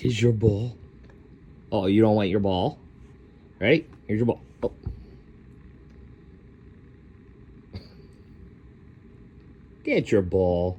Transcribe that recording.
Here's your ball. Oh, you don't want your ball? Right? Here's your ball. Oh. Get your ball.